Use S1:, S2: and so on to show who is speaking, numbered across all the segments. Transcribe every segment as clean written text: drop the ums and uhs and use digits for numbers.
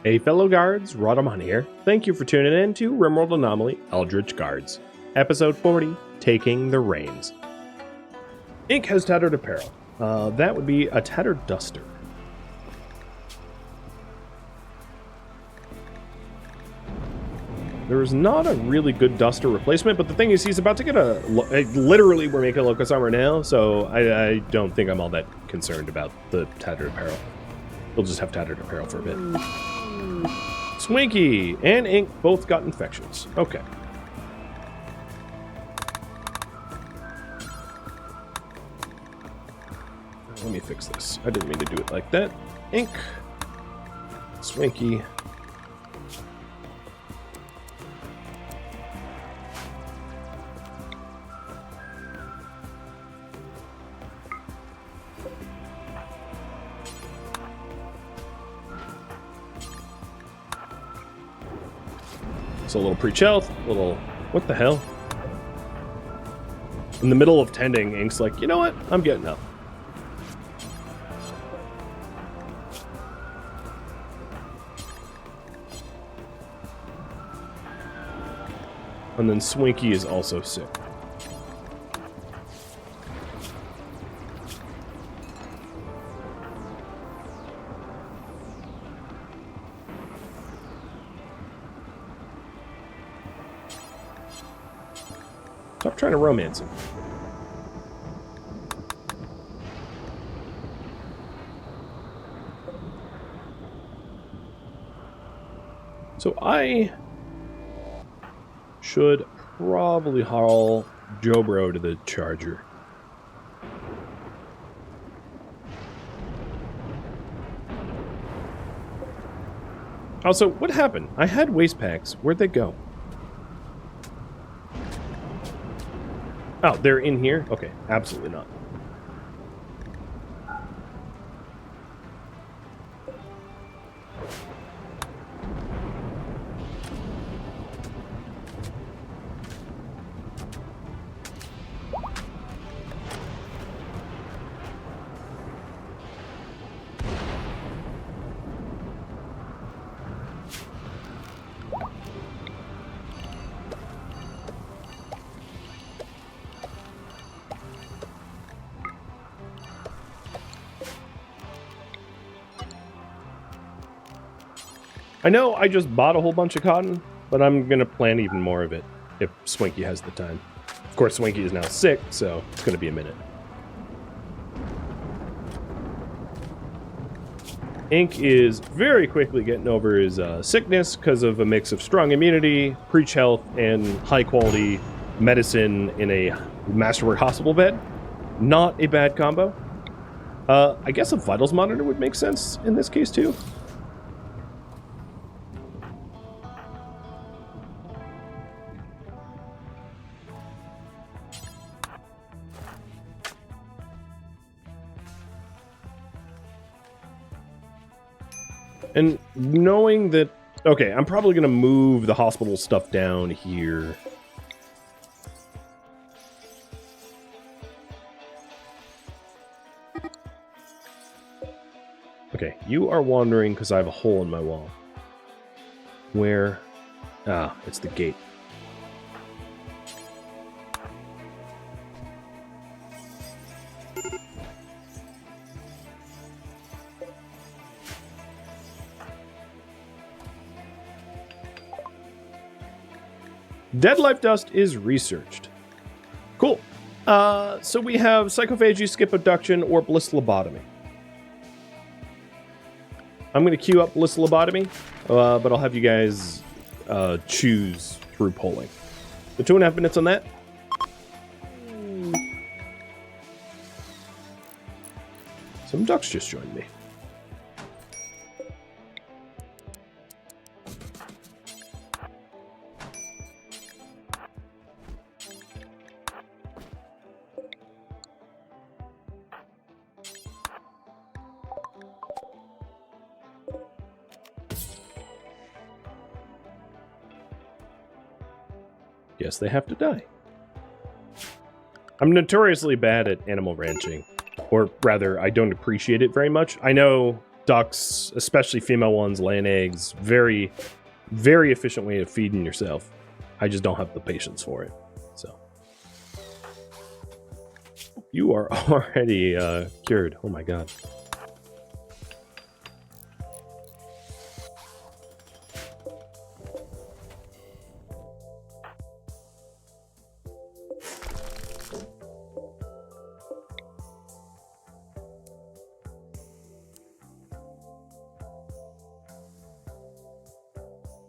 S1: Hey fellow guards, Rhadamant here. Thank you for tuning in to RimWorld Anomaly Eldritch Guards, Episode 40, Taking the Reins. Ink has tattered apparel. That would be a tattered duster. There is not a really good duster replacement, but the thing is he's about to get literally we're making a locust armor now, so I don't think I'm all that concerned about the tattered apparel. We'll just have tattered apparel for a bit. Swinky and Ink both got infections. Okay. Let me fix this. I didn't mean to do it like that. Ink. Swinky. A little pre-health, a little... What the hell? In the middle of tending, Ink's like, you know what? I'm getting up. And then Swinky is also sick. Stop trying to romance him. So I should probably haul Jobro to the Charger. Also, what happened? I had waste packs. Where'd they go? Oh, they're in here? Okay, absolutely not. I know I just bought a whole bunch of cotton, but I'm going to plant even more of it if Swinky has the time. Of course, Swinky is now sick, so it's going to be a minute. Ink is very quickly getting over his sickness because of a mix of strong immunity, preach health, and high-quality medicine in a Masterwork hospital bed. Not a bad combo. I guess a vitals monitor would make sense in this case, too. And knowing that... Okay, I'm probably going to move the hospital stuff down here. Okay, you are wandering because I have a hole in my wall. Where? Ah, it's the gate. Dead life dust is researched. Cool. So we have psychophagy, skip abduction, or bliss lobotomy. I'm going to queue up bliss lobotomy, but I'll have you guys choose through polling. So 2.5 minutes on that. Some ducks just joined me. Guess they have to die. I'm notoriously bad at animal ranching. Or rather, I don't appreciate it very much. I know ducks, especially female ones, laying eggs. Very, very efficient way of feeding yourself. I just don't have the patience for it. So you are already cured. Oh my god.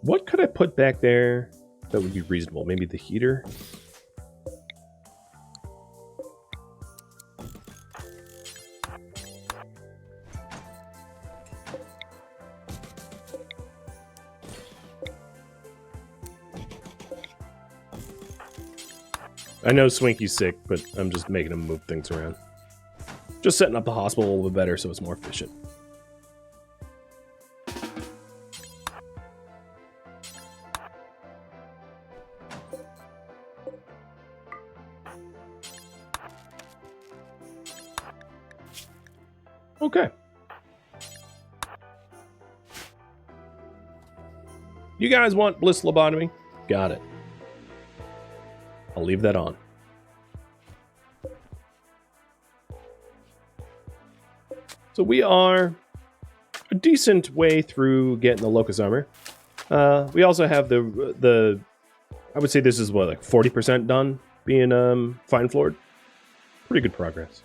S1: What could I put back there that would be reasonable? Maybe the heater? I know Swinky's sick, but I'm just making him move things around. Just setting up the hospital a little bit better so it's more efficient. Okay. You guys want bliss lobotomy? Got it. I'll leave that on. So we are a decent way through getting the Locust armor. We also have the I would say this is what, like 40% done being fine floored. Pretty good progress.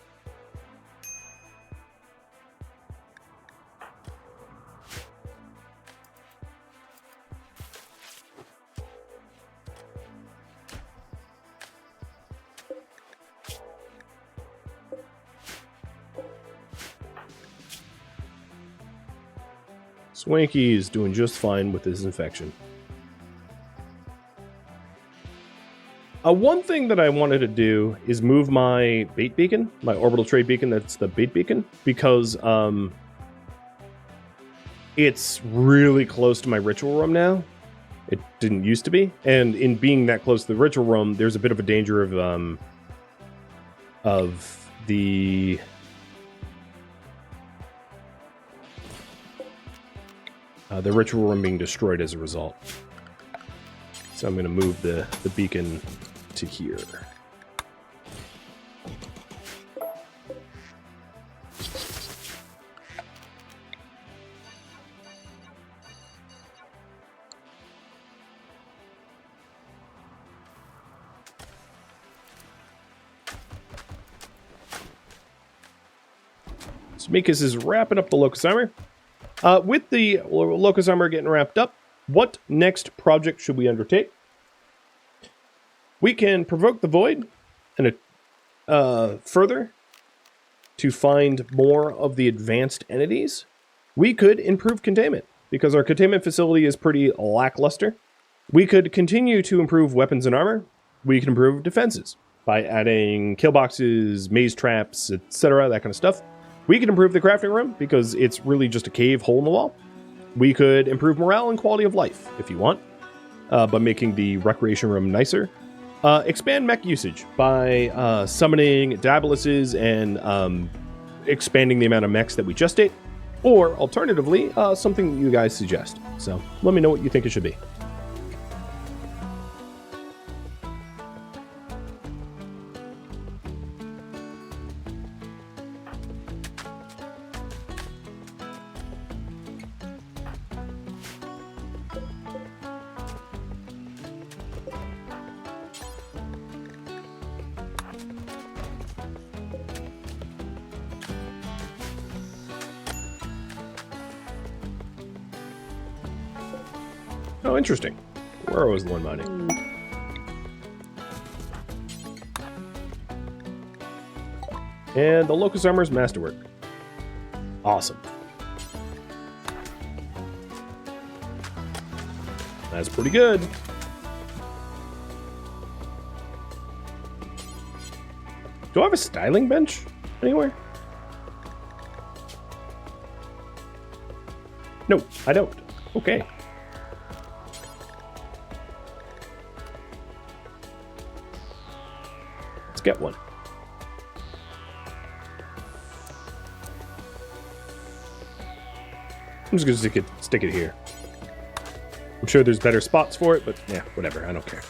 S1: Swanky is doing just fine with his infection. One thing that I wanted to do is move my bait beacon, my orbital trade beacon, that's the bait beacon, because it's really close to my ritual room now. It didn't used to be, and in being that close to the ritual room, there's a bit of a danger of the ritual room being destroyed as a result. So I'm going to move the beacon to here. Smeekus is wrapping up the Locust armor. With the Locust armor getting wrapped up, what next project should we undertake? We can provoke the void and further to find more of the advanced entities. We could improve containment because our containment facility is pretty lackluster. We could continue to improve weapons and armor. We can improve defenses by adding kill boxes, maze traps, etc., that kind of stuff. We can improve the crafting room because it's really just a cave hole in the wall. We could improve morale and quality of life if you want, by making the recreation room nicer. Expand mech usage by summoning Diaboluses and expanding the amount of mechs that we just ate. Or alternatively, something that you guys suggest. So let me know what you think it should be. Oh, interesting. Where was the one mining? And the Locust Armor's masterwork. Awesome. That's pretty good. Do I have a styling bench anywhere? No, I don't. Okay. Let's get one. I'm just gonna stick it here. I'm sure there's better spots for it, but yeah, whatever. I don't care.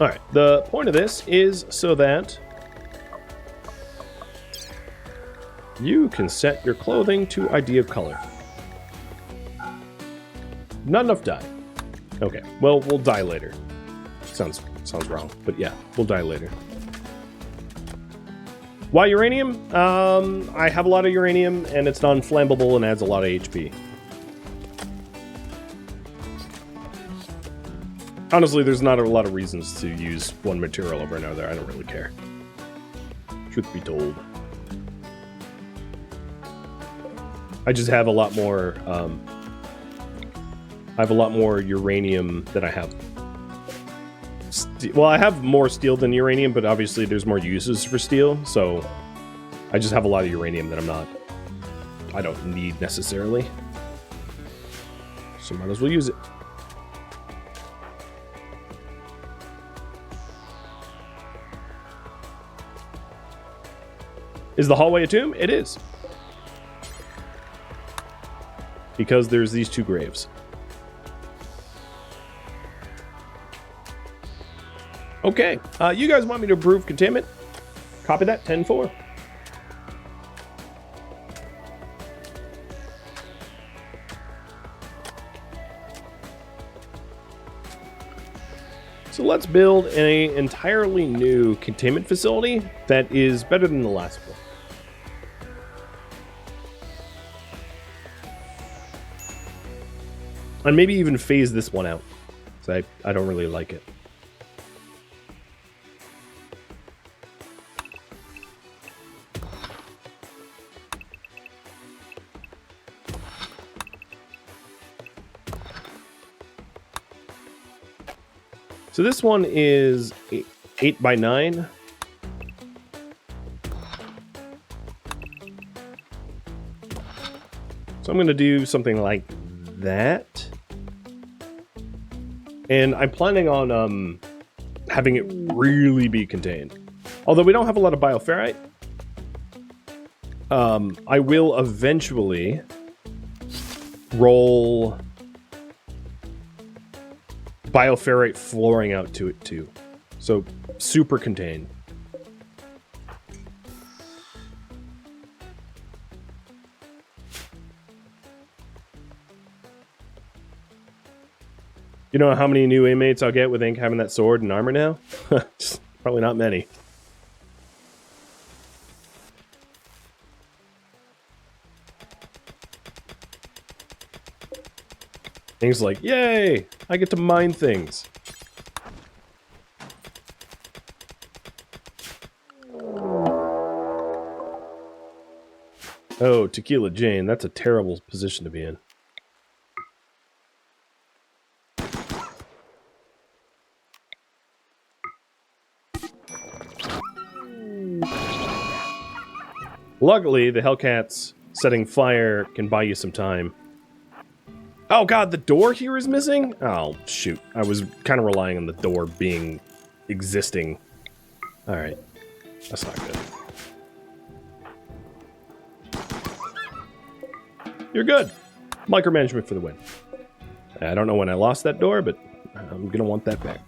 S1: All right. The point of this is so that you can set your clothing to ID of color. Not enough dye. Okay. Well, we'll dye later. Sounds wrong, but yeah, we'll dye later. Why uranium? I have a lot of uranium, and it's non-flammable and adds a lot of HP. Honestly, there's not a lot of reasons to use one material over another. I don't really care. Truth be told. I just have a lot more, I have a lot more uranium than I have. Well, I have more steel than uranium, but obviously there's more uses for steel, so I just have a lot of uranium that I don't need necessarily. So might as well use it. Is the hallway a tomb? It is. Because there's these two graves. Okay, you guys want me to approve containment? Copy that, 10-4. So let's build an entirely new containment facility that is better than the last one. And maybe even phase this one out, because I don't really like it. So this one is 8 by 9. So I'm going to do something like that. And I'm planning on having it really be contained. Although we don't have a lot of bioferrite, I will eventually roll bioferrite flooring out to it too. So super contained. You know how many new inmates I'll get with Ink having that sword and armor now? Probably not many. Things like, yay! I get to mine things. Oh, Tequila Jane, that's a terrible position to be in. Luckily, the Hellcats setting fire can buy you some time. Oh god, the door here is missing? Oh, shoot. I was kind of relying on the door being existing. Alright. That's not good. You're good. Micromanagement for the win. I don't know when I lost that door, but I'm gonna want that back.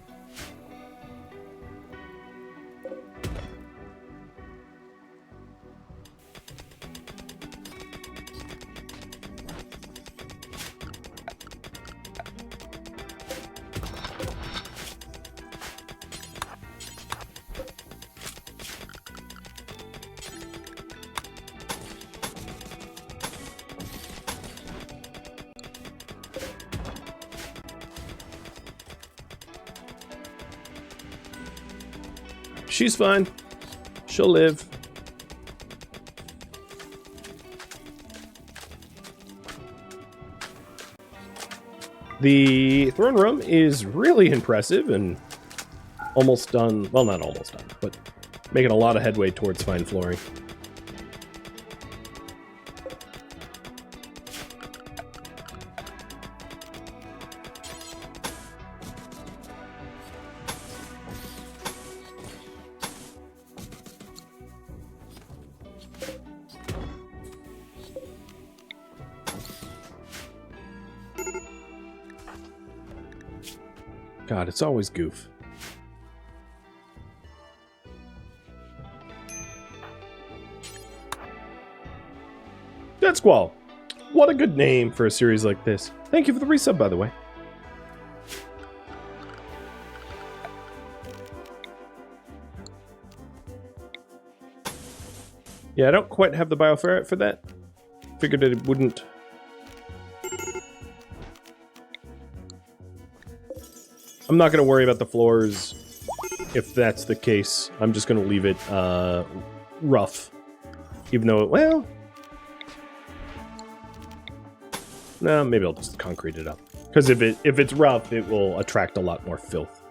S1: She's fine. She'll live. The throne room is really impressive and almost done. Well, not almost done, but making a lot of headway towards fine flooring. God, it's always goof. Dead Squall. What a good name for a series like this. Thank you for the resub, by the way. Yeah, I don't quite have the bioferret for that. Figured that it wouldn't. I'm not going to worry about the floors if that's the case. I'm just going to leave it rough. Even though, well... No, maybe I'll just concrete it up. Because if it's rough, it will attract a lot more filth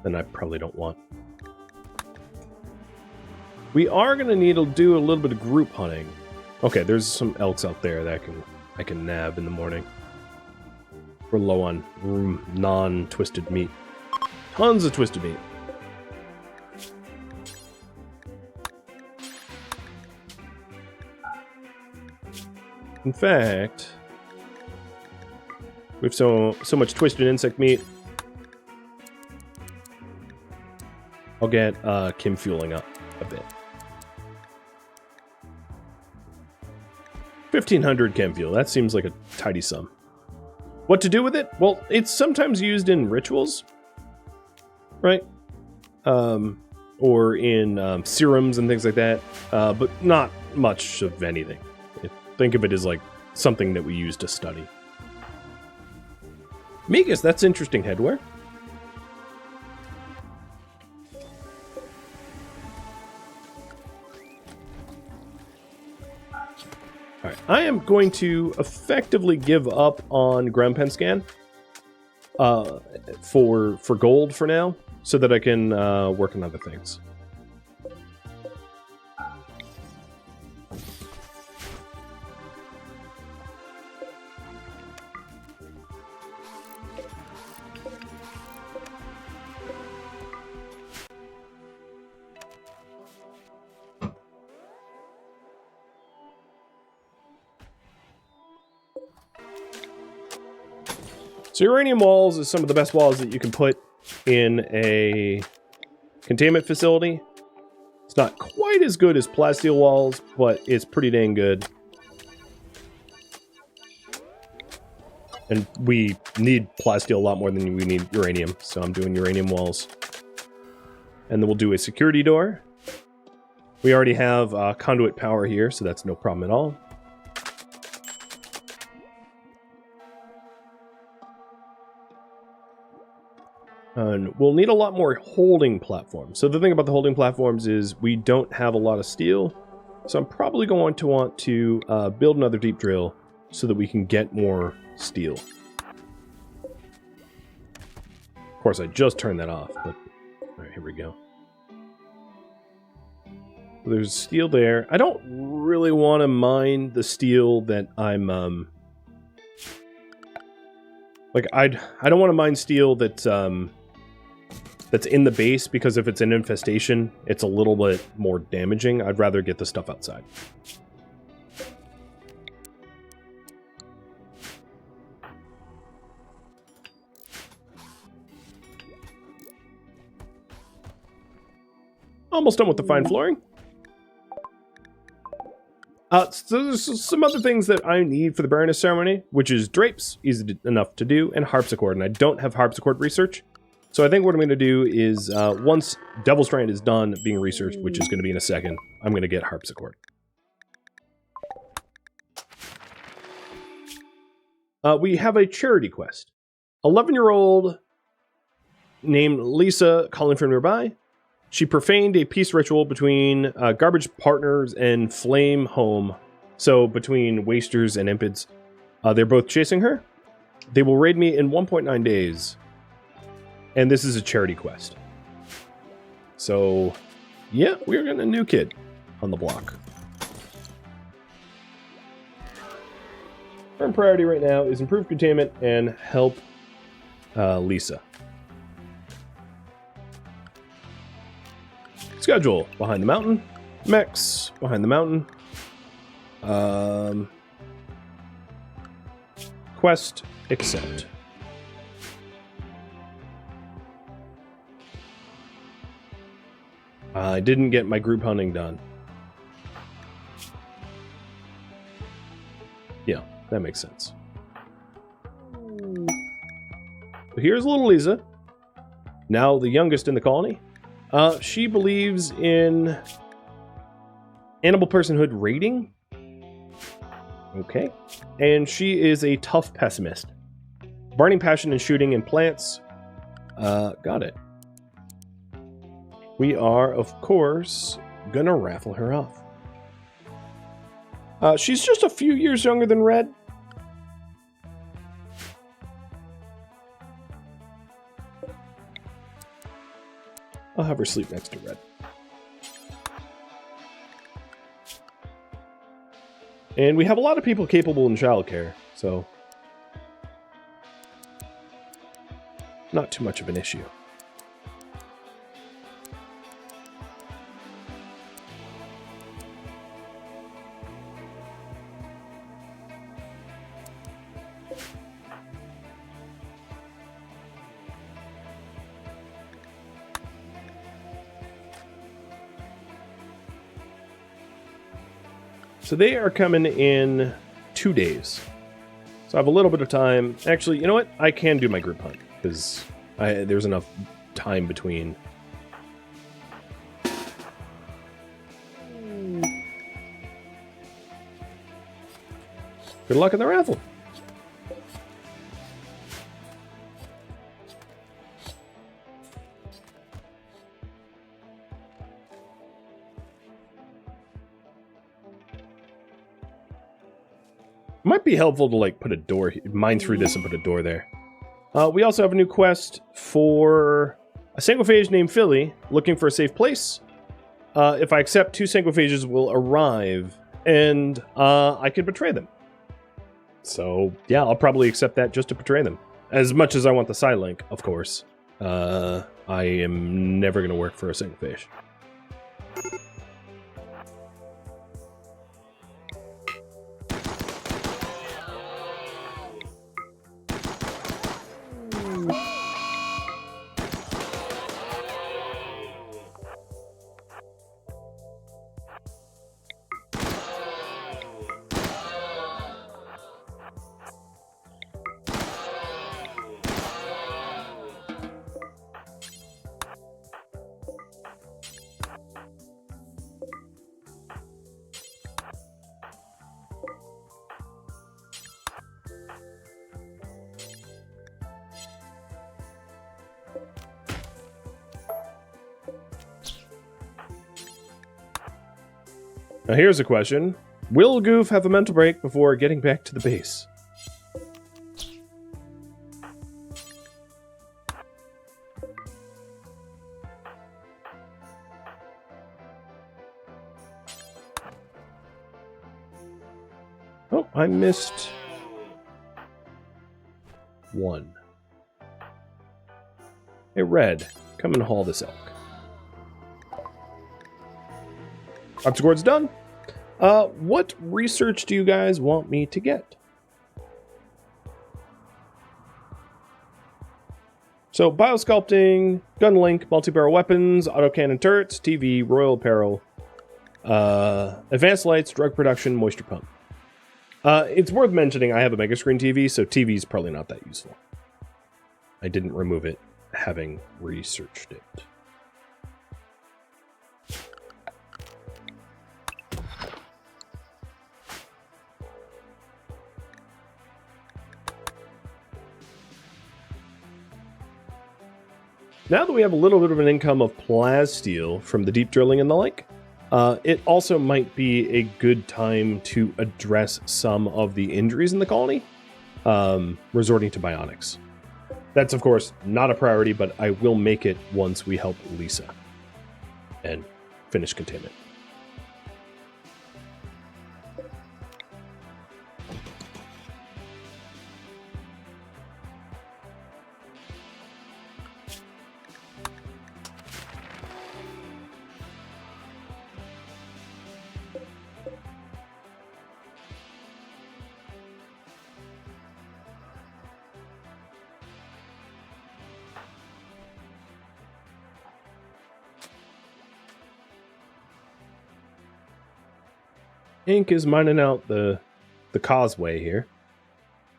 S1: than I probably don't want. We are going to need to do a little bit of group hunting. Okay, there's some elks out there that I can nab in the morning. We're low on non-twisted meat. Tons of twisted meat. In fact, we have so much twisted insect meat. I'll get Kim fueling up a bit. 1,500 chem fuel. That seems like a tidy sum. What to do with it? Well, it's sometimes used in rituals, right? Or in serums and things like that, but not much of anything. Think of it as like something that we use to study. Migas, that's interesting headwear. Alright, I am going to effectively give up on ground pen scan for gold for now, so that I can work on other things. So uranium walls is some of the best walls that you can put in a containment facility. It's not quite as good as plasteel walls, but it's pretty dang good. And we need plasteel a lot more than we need uranium, so I'm doing uranium walls. And then we'll do a security door. We already have conduit power here, so that's no problem at all. And we'll need a lot more holding platforms. So the thing about the holding platforms is we don't have a lot of steel. So I'm probably going to want to build another deep drill so that we can get more steel. Of course, I just turned that off, but all right, here we go. There's steel there. I don't really want to mine the steel that I'm like I don't want to mine steel that's in the base, because if it's an infestation, it's a little bit more damaging. I'd rather get the stuff outside. Almost done with the fine flooring. So there's some other things that I need for the Baroness ceremony, which is drapes, easy enough to do, and harpsichord. And I don't have harpsichord research. So I think what I'm going to do is, once Devil Strand is done being researched, which is going to be in a second, I'm going to get harpsichord. We have a charity quest. 11-year-old named Lisa calling from nearby. She profaned a peace ritual between garbage partners and flame home. So between wasters and impids. They're both chasing her. They will raid me in 1.9 days. And this is a charity quest. So, yeah, we're getting a new kid on the block. Current priority right now is improve containment and help Lisa. Schedule, behind the mountain. Mechs, behind the mountain. Quest, accept. I didn't get my group hunting done. Yeah, that makes sense. So here's little Lisa, now the youngest in the colony. She believes in animal personhood rating. Okay. And she is a tough pessimist. Burning passion in shooting and plants. Got it. We are, of course, gonna raffle her off. She's just a few years younger than Red. I'll have her sleep next to Red. And we have a lot of people capable in childcare, so not too much of an issue. So they are coming in 2 days. So I have a little bit of time. Actually, you know what? I can do my group hunt, because there's enough time between. Good luck in the raffle. Might be helpful to like put a door, mine through this and put a door there. We also have a new quest for a sanguiphage named Philly, looking for a safe place. If I accept, 2 sanguiphages will arrive, and I can betray them. So yeah, I'll probably accept that just to betray them. As much as I want the side link, of course. I am never going to work for a sanguiphage. Now here's a question. Will Goof have a mental break before getting back to the base? Oh, I missed one. Hey, Red, come and haul this elk. Eldritch Guards done. What research do you guys want me to get? So, biosculpting, gun link, multi-barrel weapons, autocannon turrets, TV, royal apparel, advanced lights, drug production, moisture pump. It's worth mentioning I have a mega screen TV, so TV is probably not that useful. I didn't remove it, having researched it. Now that we have a little bit of an income of plasteel from the deep drilling and the like, it also might be a good time to address some of the injuries in the colony, resorting to bionics. That's, of course, not a priority, but I will make it once we help Lisa and finish containment. Ink is mining out the causeway here.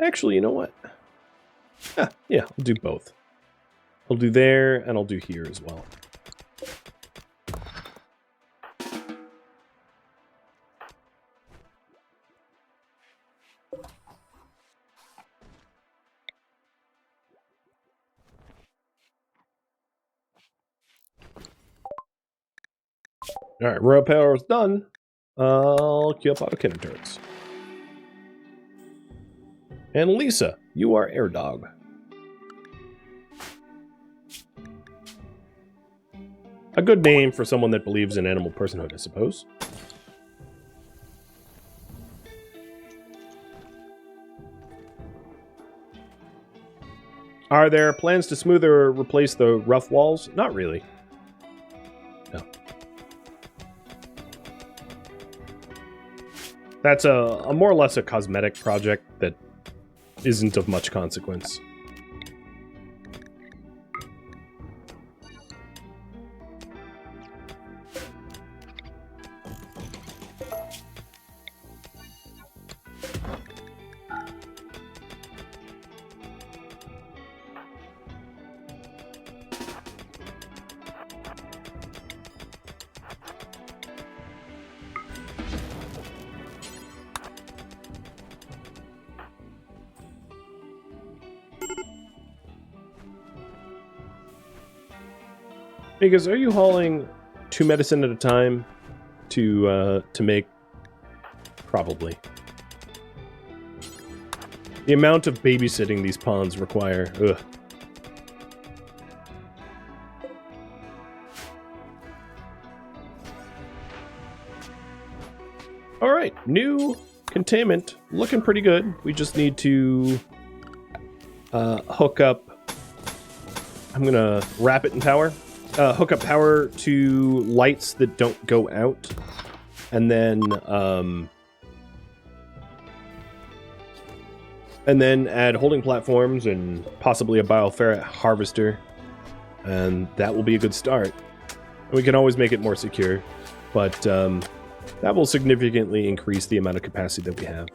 S1: Actually, you know what? Yeah, I'll do both. I'll do there, and I'll do here as well. Alright, rail power is done. I'll queue up auto cannon turrets. And Lisa, you are Air Dog. A good name for someone that believes in animal personhood, I suppose. Are there plans to smooth or replace the rough walls? Not really. No. That's a more or less a cosmetic project that isn't of much consequence. Because are you hauling 2 medicine at a time to make? Probably. The amount of babysitting these pawns require. Ugh. All right, new containment, looking pretty good. We just need to hook up. I'm gonna wrap it in power. Hook up power to lights that don't go out, and then add holding platforms and possibly a bioferret harvester, and that will be a good start. And we can always make it more secure, but that will significantly increase the amount of capacity that we have.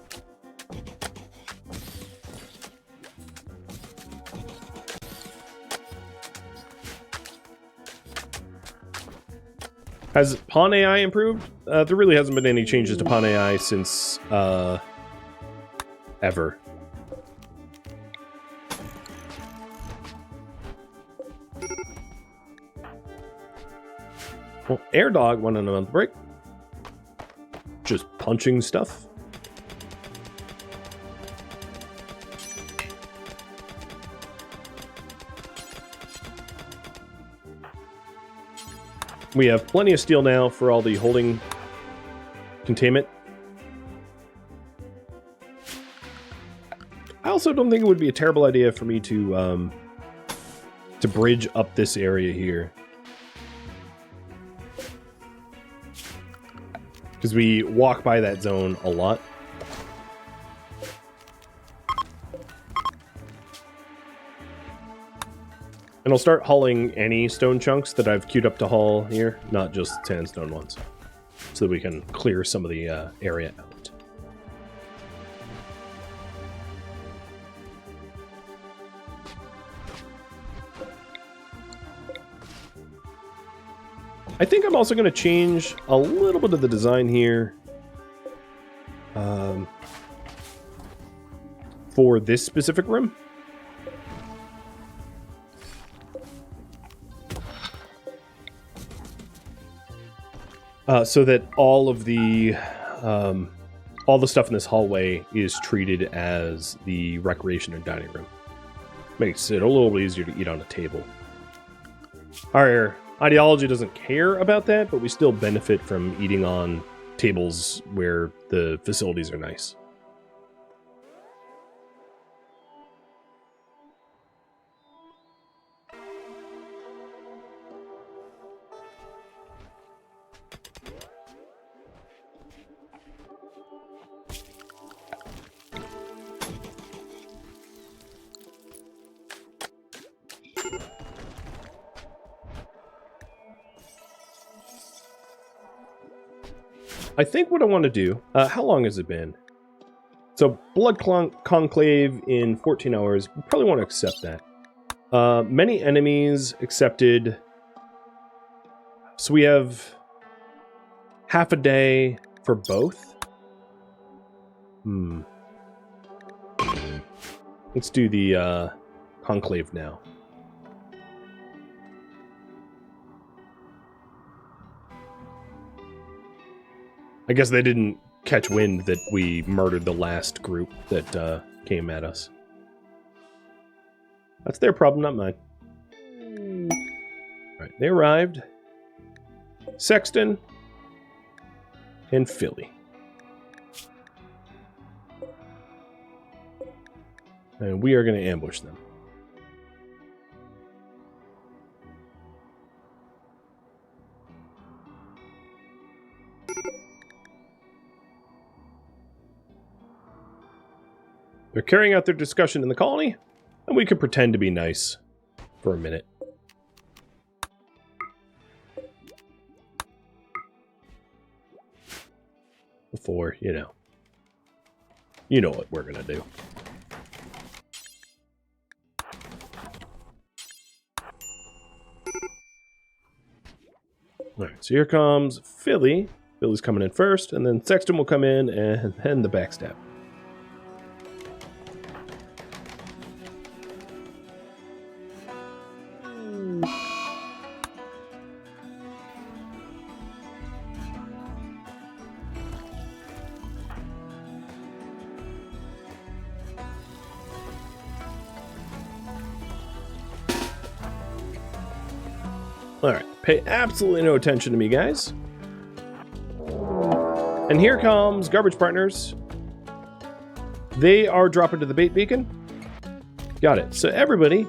S1: Has Pawn AI improved? There really hasn't been any changes to Pawn AI since ever. Well, Air Dog went on a month break. Just punching stuff. We have plenty of steel now for all the holding containment. I also don't think it would be a terrible idea for me to bridge up this area here. Because we walk by that zone a lot. And I'll start hauling any stone chunks that I've queued up to haul here, not just sandstone ones. So that we can clear some of the area out. I think I'm also going to change a little bit of the design here for this specific room. So that all the stuff in this hallway is treated as the recreation and dining room. Makes it a little bit easier to eat on a table. Our ideology doesn't care about that, but we still benefit from eating on tables where the facilities are nice. I think what I want to do... how long has it been? So, Blood Conclave in 14 hours. We probably want to accept that. Many enemies accepted. So we have half a day for both. Let's do the Conclave now. I guess they didn't catch wind that we murdered the last group that came at us. That's their problem, not mine. Alright, they arrived. Sexton and Philly. And we are going to ambush them. They're carrying out their discussion in the colony, and we could pretend to be nice for a minute. Before, you know what we're gonna do. Alright, so here comes Philly. Philly's coming in first, and then Sexton will come in, and then the backstab. Alright, pay absolutely no attention to me, guys. And here comes Garbage Partners. They are dropping to the bait beacon. Got it. So everybody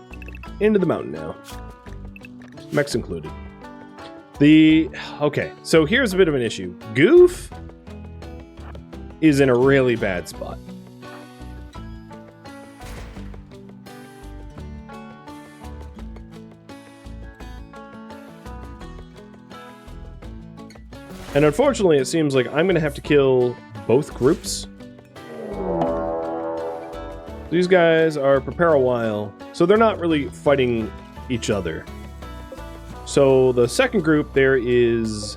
S1: into the mountain now. Mechs included. Okay, so here's a bit of an issue. Goof is in a really bad spot. And unfortunately, it seems like I'm going to have to kill both groups. These guys are prepare a while, so they're not really fighting each other. So the second group, there is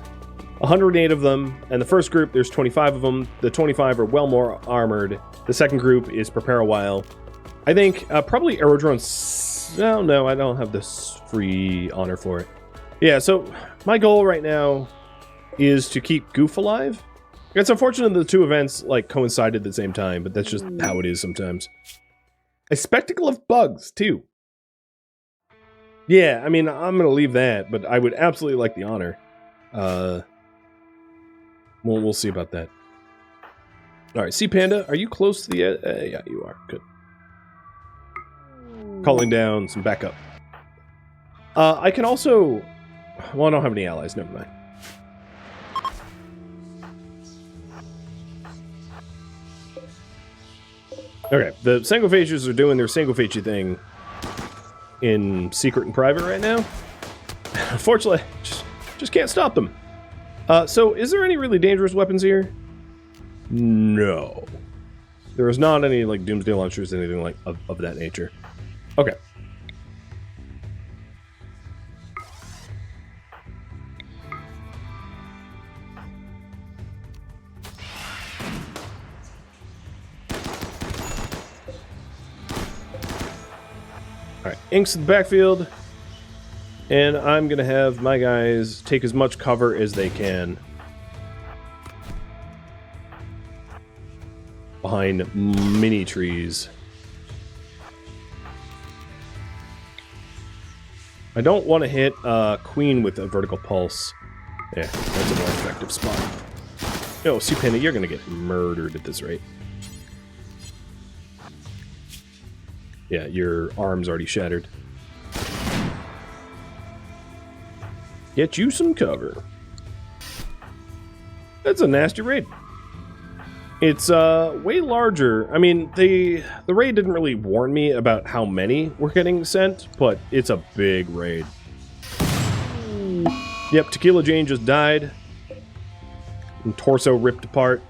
S1: 108 of them, and the first group, there's 25 of them. The 25 are well more armored. The second group is prepare a while. I think probably Aerodrone... No, I don't have this free honor for it. Yeah, so my goal right now is to keep Goof alive. It's unfortunate the two events like coincided at the same time, but that's just how it is sometimes. A spectacle of bugs, too. Yeah, I mean, I'm going to leave that, but I would absolutely like the honor. We'll see about that. Alright, Sea Panda, are you close to the... yeah, you are. Good. Calling down some backup. I can also... Well, I don't have any allies, never mind. Okay, the Sangophages are doing their Sangophagy thing in secret and private right now. Unfortunately, just can't stop them. So, is there any really dangerous weapons here? No. There is not any, like, Doomsday Launchers, anything like of that nature. Okay. Alright, Inks in the backfield. And I'm going to have my guys take as much cover as they can behind mini trees. I don't want to hit Queen with a vertical pulse. Yeah, that's a more effective spot. Oh, Sea Panda, you're going to get murdered at this rate. Yeah, your arm's already shattered. Get you some cover. That's a nasty raid. It's way larger. I mean, the raid didn't really warn me about how many were getting sent, but it's a big raid. Yep, Tequila Jane just died. and torso ripped apart.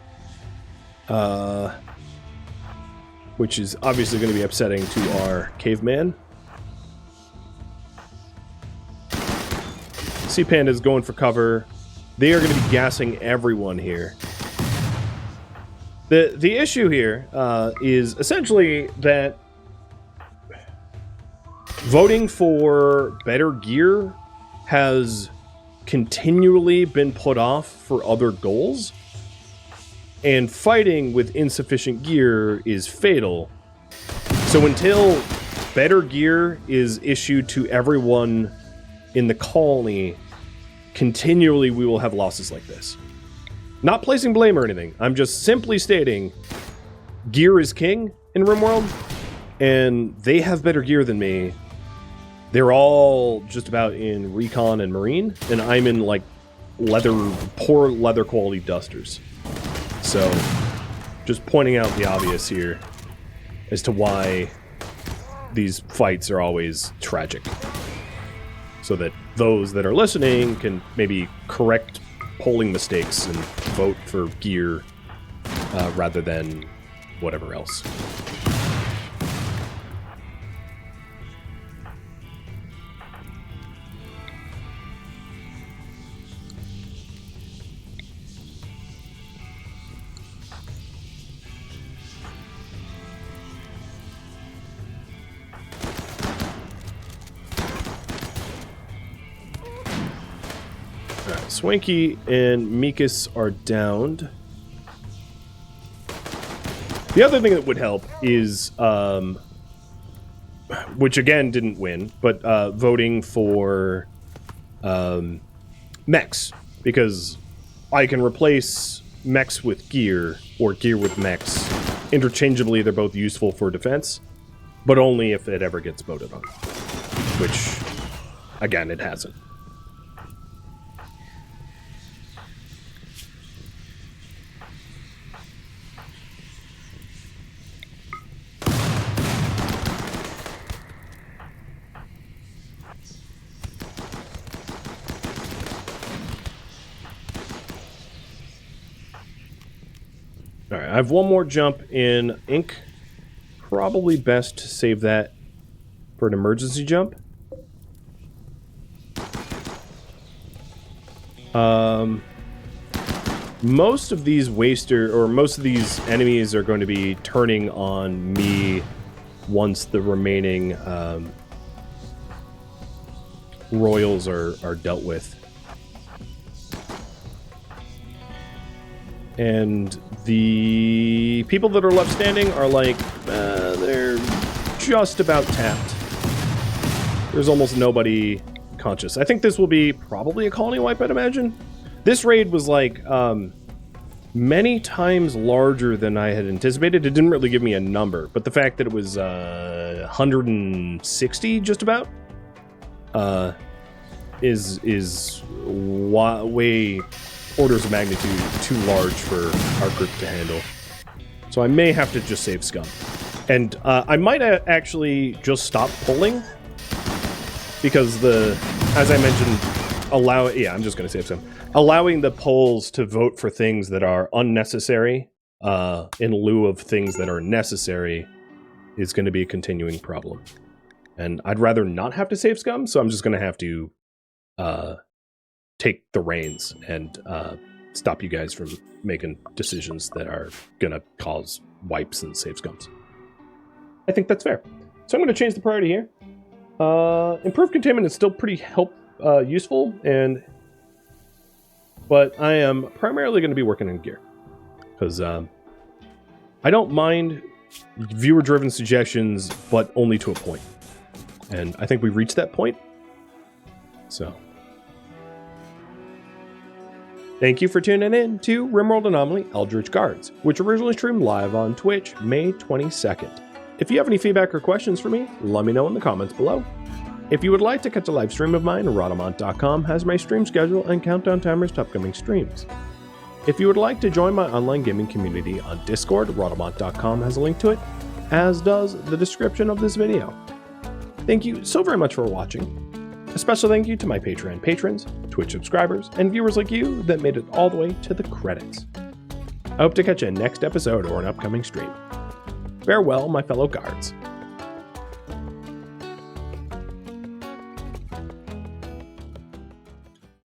S1: Which is obviously going to be upsetting to our caveman. Sea Panda's going for cover. They are going to be gassing everyone here. The issue here is essentially that voting for better gear has continually been put off for other goals. And fighting with insufficient gear is fatal. So until better gear is issued to everyone in the colony, continually we will have losses like this. Not placing blame or anything. I'm just simply stating gear is king in RimWorld, and they have better gear than me. They're all just about in recon and marine, and I'm in like poor leather quality dusters. So, just pointing out the obvious here as to why these fights are always tragic. So that those that are listening can maybe correct polling mistakes and vote for gear rather than whatever else. Swanky and Mikas are downed. The other thing that would help is, which again didn't win, but voting for mechs, because I can replace mechs with gear or gear with mechs. Interchangeably, they're both useful for defense, but only if it ever gets voted on, which, again, it hasn't. Alright, I have one more jump in ink. Probably best to save that for an emergency jump. Most of these most of these enemies are going to be turning on me once the remaining royals are dealt with. And the people that are left standing are like, they're just about tapped. There's almost nobody conscious. I think this will be probably a colony wipe, I'd imagine. This raid was like many times larger than I had anticipated. It didn't really give me a number, but the fact that it was 160 just about is way orders of magnitude too large for our group to handle. So I may have to just save scum. And I might actually just stop pulling, because as I mentioned, I'm just going to save scum. Allowing the polls to vote for things that are unnecessary in lieu of things that are necessary is going to be a continuing problem. And I'd rather not have to save scum, so I'm just going to have to take the reins and stop you guys from making decisions that are gonna cause wipes and save scums. I think that's fair. So I'm going to change the priority here. Improved containment is still pretty useful, but I am primarily going to be working on gear, because I don't mind viewer-driven suggestions, but only to a point. And I think we reached that point. So thank you for tuning in to RimWorld Anomaly Eldritch Guards, which originally streamed live on Twitch May 22nd. If you have any feedback or questions for me, let me know in the comments below. If you would like to catch a live stream of mine, Rhadamant.com has my stream schedule and countdown timers to upcoming streams. If you would like to join my online gaming community on Discord, Rhadamant.com has a link to it, as does the description of this video. Thank you so very much for watching, A special thank you to my Patreon patrons, Twitch subscribers, and viewers like you that made it all the way to the credits. I hope to catch you next episode or an upcoming stream. Farewell, my fellow guards.